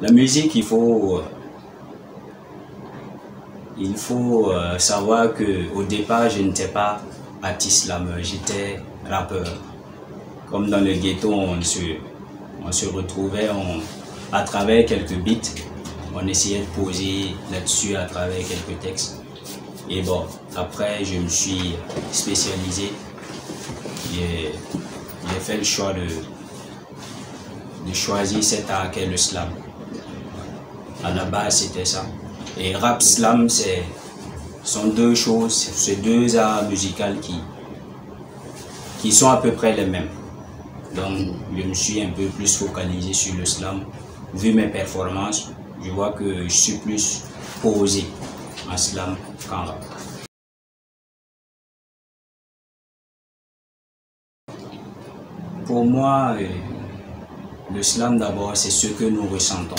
La musique, il faut savoir que au départ, je n'étais pas artiste slameur, j'étais rappeur. Comme dans le ghetto, on se retrouvait à travers quelques beats, on essayait de poser là-dessus à travers quelques textes. Et bon, après, je me suis spécialisé. J'ai fait le choix de choisir cet art qu'est le slam. À la base, c'était ça. Et rap, slam, sont deux choses, c'est deux arts musicaux qui sont à peu près les mêmes. Donc, je me suis un peu plus focalisé sur le slam. Vu mes performances, je vois que je suis plus posé en slam qu'en rap. Pour moi, le slam d'abord, c'est ce que nous ressentons.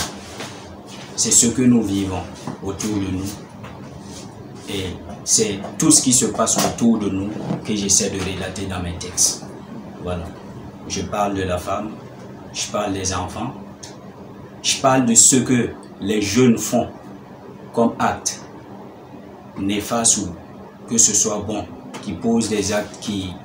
C'est ce que nous vivons autour de nous. Et c'est tout ce qui se passe autour de nous que j'essaie de relater dans mes textes. Voilà. Je parle de la femme, je parle des enfants, je parle de ce que les jeunes font comme actes néfastes ou que ce soit bon, qui posent des actes qui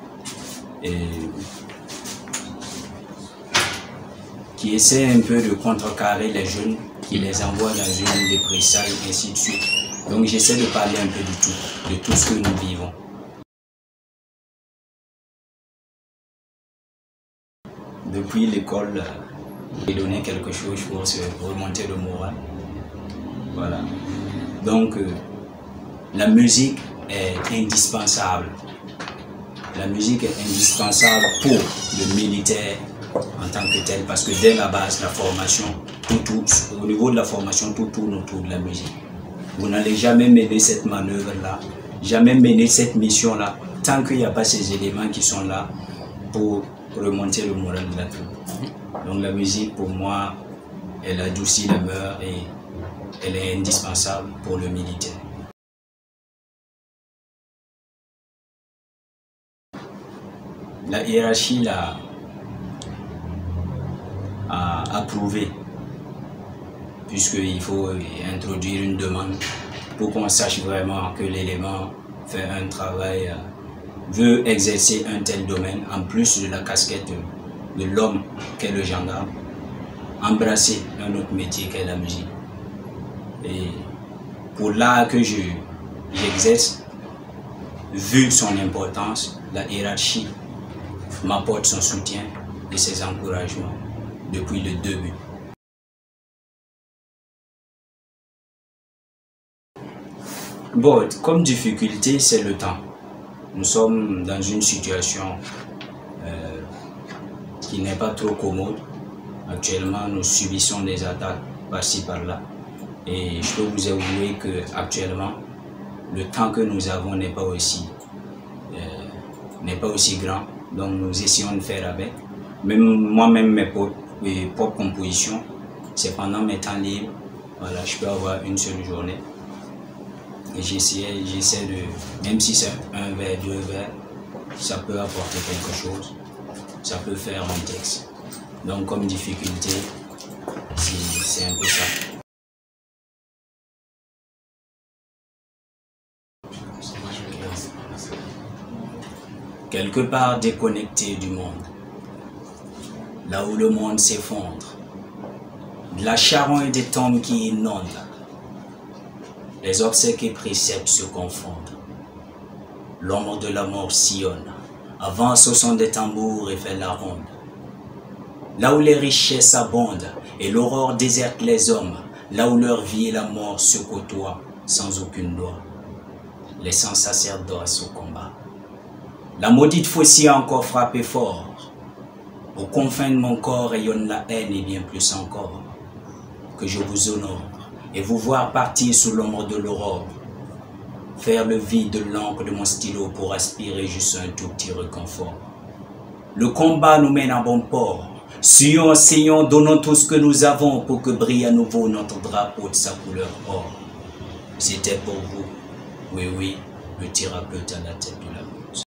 essaient un peu de contrecarrer les jeunes, qui les envoient dans une dépression et ainsi de suite. Donc j'essaie de parler un peu de tout ce que nous vivons. Depuis l'école, j'ai donné quelque chose pour se remonter le moral. Voilà. Donc la musique est indispensable. La musique est indispensable pour le militaire en tant que tel, parce que dès la base, la formation, au niveau de la formation, tout tourne autour de la musique. Vous n'allez jamais mener cette manœuvre-là, jamais mener cette mission-là, tant qu'il n'y a pas ces éléments qui sont là pour remonter le moral de la troupe. Donc la musique, pour moi, elle adoucit les mœurs et elle est indispensable pour le militaire. La hiérarchie l'a approuvé, puisqu'il faut introduire une demande pour qu'on sache vraiment que l'élément fait un travail, veut exercer un tel domaine, en plus de la casquette de l'homme qu'est le gendarme, embrasser un autre métier qu'est la musique. Et pour l'art que j'exerce, vu son importance, la hiérarchie m'apporte son soutien et ses encouragements depuis le début. Bon, comme difficulté, c'est le temps. Nous sommes dans une situation qui n'est pas trop commode. Actuellement, nous subissons des attaques par-ci par-là. Et je peux vous avouer qu'actuellement, le temps que nous avons n'est pas aussi grand. Donc nous essayons de faire avec. Même moi-même, mes propres compositions, c'est pendant mes temps libres. Voilà, je peux avoir une seule journée. Et j'essaie de, même si c'est un vers, deux vers, ça peut apporter quelque chose. Ça peut faire un texte. Donc comme difficulté, c'est un peu ça. Quelque part déconnecté du monde, là où le monde s'effondre, de la charogne des tombes qui inondent, les obsèques et préceptes se confondent, l'ombre de la mort sillonne, avance au son des tambours et fait la ronde. Là où les richesses abondent et l'aurore déserte les hommes, là où leur vie et la mort se côtoient sans aucune loi, laissant sacerdoce au combat. La maudite faucille a encore frappé fort. Aux confins de mon corps rayonne la haine et bien plus encore. Que je vous honore et vous voir partir sous l'ombre de l'aurore. Faire le vide de l'encre de mon stylo pour aspirer juste un tout petit réconfort. Le combat nous mène à bon port. Suyons, saignons, donnons tout ce que nous avons pour que brille à nouveau notre drapeau de sa couleur or. C'était pour vous, oui, le thérapeute à la tête de la